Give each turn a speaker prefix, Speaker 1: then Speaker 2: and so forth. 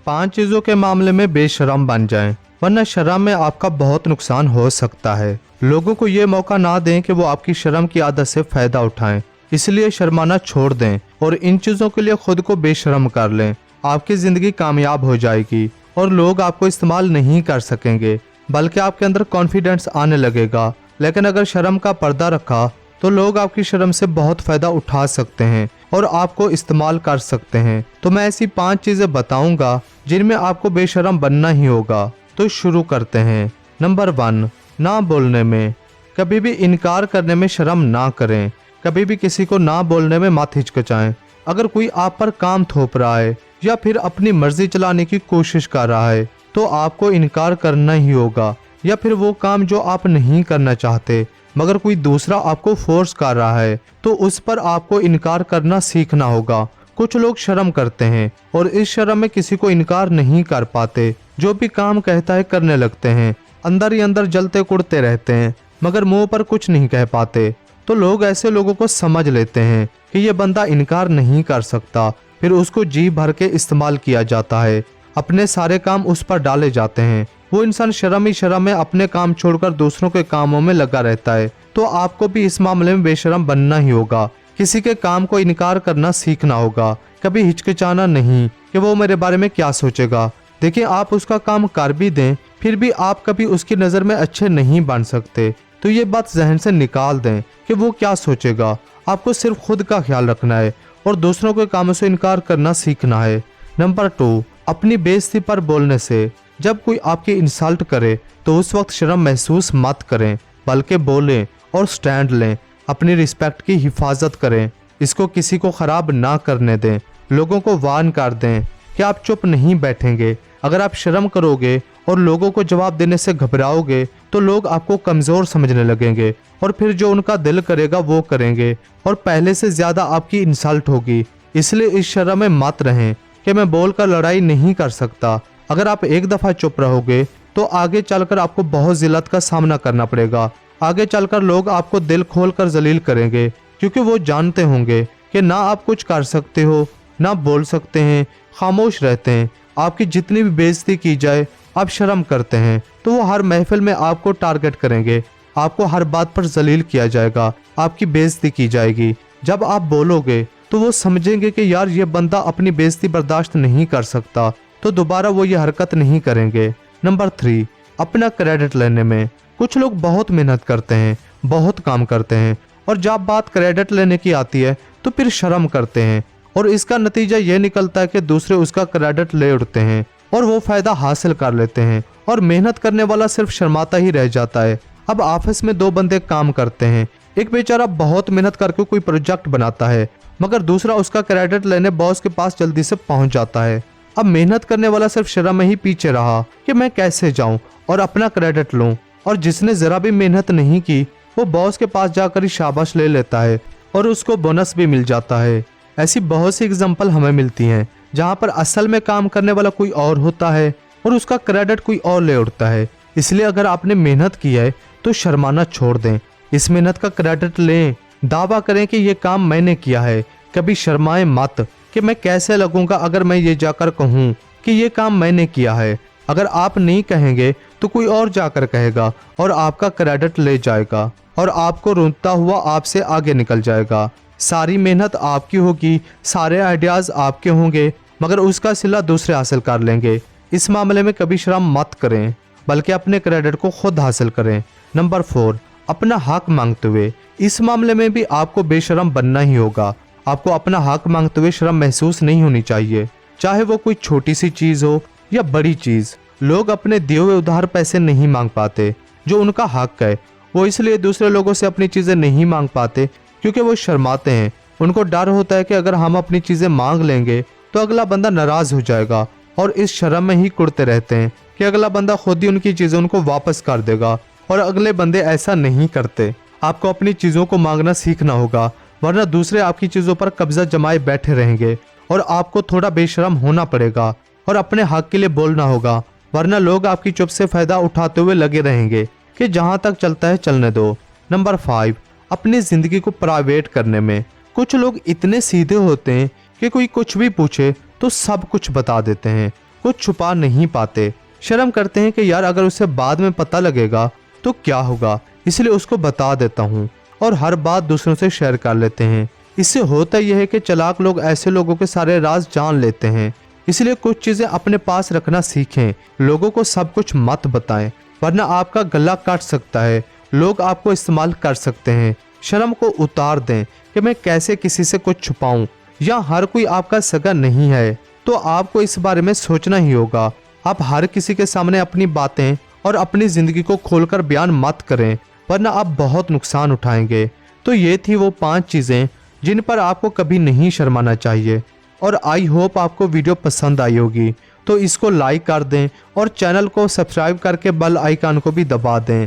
Speaker 1: 5 चीजों के मामले में बेशर्म बन जाएं, वरना शर्म में आपका बहुत नुकसान हो सकता है। लोगों को ये मौका ना दें कि वो आपकी शर्म की आदत से फायदा उठाएं, इसलिए शर्माना छोड़ दें और इन चीजों के लिए खुद को बेशर्म कर लें। आपकी जिंदगी कामयाब हो जाएगी और लोग आपको इस्तेमाल नहीं कर सकेंगे, बल्कि आपके अंदर कॉन्फिडेंस आने लगेगा। लेकिन अगर शर्म का पर्दा रखा तो लोग आपकी शर्म से बहुत फायदा उठा सकते हैं और आपको इस्तेमाल कर सकते हैं। तो मैं ऐसी 5 चीजें बताऊंगा जिनमें आपको बेशर्म बनना ही होगा। तो शुरू करते हैं। नंबर 1, ना बोलने में। कभी भी इनकार करने में शर्म ना करें। कभी भी किसी को ना बोलने में मत हिचकिचाएं। अगर कोई आप पर काम थोप रहा है या फिर अपनी मर्जी चलाने की कोशिश कर रहा है तो आपको इनकार करना ही होगा। या फिर वो काम जो आप नहीं करना चाहते मगर कोई दूसरा आपको फोर्स कर रहा है तो उस पर आपको इनकार करना सीखना होगा। कुछ लोग शर्म करते हैं और इस शर्म में किसी को इनकार नहीं कर पाते। जो भी काम कहता है करने लगते हैं, अंदर ही अंदर जलते कुड़ते रहते हैं मगर मुंह पर कुछ नहीं कह पाते। तो लोग ऐसे लोगों को समझ लेते हैं कि ये बंदा इनकार नहीं कर सकता, फिर उसको जी भर के इस्तेमाल किया जाता है। अपने सारे काम उस पर डाले जाते हैं। वो इंसान शर्म ही शर्म में अपने काम छोड़कर दूसरों के कामों में लगा रहता है। तो आपको भी इस मामले में बेशर्म बनना ही होगा। किसी के काम को इनकार करना सीखना होगा। कभी हिचकिचाना नहीं कि वो मेरे बारे में क्या सोचेगा। देखिए, आप उसका काम कर भी दें फिर भी आप कभी उसकी नज़र में अच्छे नहीं बन सकते। तो ये बात जहन से निकाल दें कि वो क्या सोचेगा। आपको सिर्फ खुद का ख्याल रखना है और दूसरों के कामों से इनकार करना सीखना है। नंबर 2, अपनी बेइज्जती पर बोलने से। जब कोई आपकी इंसल्ट करे तो उस वक्त शर्म महसूस मत करें, बल्कि बोलें और स्टैंड लें। अपनी रिस्पेक्ट की हिफाजत करें, इसको किसी को खराब ना करने दें। लोगों को वार्न कर दें कि आप चुप नहीं बैठेंगे। अगर आप शर्म करोगे और लोगों को जवाब देने से घबराओगे तो लोग आपको कमज़ोर समझने लगेंगे और फिर जो उनका दिल करेगा वो करेंगे और पहले से ज़्यादा आपकी इंसल्ट होगी। इसलिए इस शर्म में मत रहें कि मैं बोलकर लड़ाई नहीं कर सकता। अगर आप एक दफ़ा चुप रहोगे तो आगे चलकर आपको बहुत जिल्लत का सामना करना पड़ेगा। आगे चलकर लोग आपको दिल खोलकर जलील करेंगे क्योंकि वो जानते होंगे कि ना आप कुछ कर सकते हो ना बोल सकते हैं, खामोश रहते हैं। आपकी जितनी भी बेइज्जती की जाए आप शर्म करते हैं तो वो हर महफिल में आपको टारगेट करेंगे। आपको हर बात पर जलील किया जाएगा, आपकी बेइज्जती की जाएगी। जब आप बोलोगे तो वो समझेंगे कि यार ये बंदा अपनी बेइज्जती बर्दाश्त नहीं कर सकता, तो दोबारा वो ये हरकत नहीं करेंगे। नंबर 3, अपना क्रेडिट लेने में। कुछ लोग बहुत मेहनत करते हैं, बहुत काम करते हैं और जब बात क्रेडिट लेने की आती है तो फिर शर्म करते हैं और इसका नतीजा ये निकलता है कि दूसरे उसका क्रेडिट ले उठते हैं और वो फायदा हासिल कर लेते हैं और मेहनत करने वाला सिर्फ शर्माता ही रह जाता है। अब ऑफिस में 2 बंदे काम करते हैं। एक बेचारा बहुत मेहनत करके कोई प्रोजेक्ट बनाता है मगर दूसरा उसका क्रेडिट लेने बॉस के पास जल्दी से पहुंच जाता है। अब मेहनत करने वाला सिर्फ शर्म में ही पीछे रहा कि मैं कैसे जाऊं और अपना क्रेडिट लूं, और जिसने जरा भी मेहनत नहीं की वो बॉस के पास जाकर ही शाबाश ले लेता है और उसको बोनस भी मिल जाता है। ऐसी बहुत सी एग्जाम्पल हमें मिलती हैं जहाँ पर असल में काम करने वाला कोई और होता है और उसका क्रेडिट कोई और ले उठता है। इसलिए अगर आपने मेहनत की है तो शर्माना छोड़ दें, इस मेहनत का क्रेडिट लें, दावा करें कि ये काम मैंने किया है। कभी शर्माएं मत कि मैं कैसे लगूंगा अगर मैं ये जाकर कहूँ कि ये काम मैंने किया है। अगर आप नहीं कहेंगे तो कोई और जाकर कहेगा और आपका क्रेडिट ले जाएगा और आपको रोता हुआ आपसे आगे निकल जाएगा। सारी मेहनत आपकी होगी, सारे आइडियाज आपके होंगे मगर उसका सिला दूसरे हासिल कर लेंगे। इस मामले में कभी शर्म मत करें बल्कि अपने क्रेडिट को खुद हासिल करें। नंबर 4, अपना हक मांगते हुए। इस मामले में भी आपको बेशर्म बनना ही होगा। आपको अपना हक मांगते हुए शर्म महसूस नहीं होनी चाहिए, चाहे वो कोई छोटी सी चीज हो या बड़ी चीज। लोग अपने दिए हुए उधार पैसे नहीं मांग पाते जो उनका हक है। वो इसलिए दूसरे लोगों से अपनी चीजें नहीं मांग पाते क्योंकि वो शर्माते हैं। उनको डर होता है कि अगर हम अपनी चीजें मांग लेंगे तो अगला बंदा नाराज हो जाएगा और इस शर्म में ही कुड़ते रहते हैं कि अगला बंदा खुद ही उनकी चीजें उनको वापस कर देगा, और अगले बंदे ऐसा नहीं करते। आपको अपनी चीजों को मांगना सीखना होगा, वरना दूसरे आपकी चीजों पर कब्जा जमाए बैठे रहेंगे और आपको थोड़ा बेशर्म होना पड़ेगा और अपने हक के लिए बोलना होगा, वरना लोग आपकी चुप से फायदा उठाते हुए लगे रहेंगे कि जहां तक चलता है चलने दो। नंबर 5, अपनी जिंदगी को प्राइवेट करने में। कुछ लोग इतने सीधे होते हैं कि कोई कुछ भी पूछे तो सब कुछ बता देते हैं कुछ छुपा नहीं पाते। शर्म करते हैं कि यार अगर उसे बाद में पता लगेगा तो क्या होगा, इसलिए उसको बता देता हूँ, और हर बात दूसरों से शेयर कर लेते हैं। इससे होता यह है कि चालाक लोग ऐसे लोगों के सारे राज जान लेते हैं। इसलिए कुछ चीजें अपने पास रखना सीखें, लोगों को सब कुछ मत बताएं, वरना आपका गला काट सकता है, लोग आपको इस्तेमाल कर सकते हैं। शर्म को उतार दें कि मैं कैसे किसी से कुछ छुपाऊं, या हर कोई आपका सगा नहीं है तो आपको इस बारे में सोचना ही होगा। आप हर किसी के सामने अपनी बातें और अपनी जिंदगी को खोलकर बयान मत करें, वरना आप बहुत नुकसान उठाएंगे। तो ये थी वो 5 चीजें जिन पर आपको कभी नहीं शर्माना चाहिए। और आई होप आपको वीडियो पसंद आई होगी, तो इसको लाइक कर दें और चैनल को सब्सक्राइब करके बेल आइकन को भी दबा दें।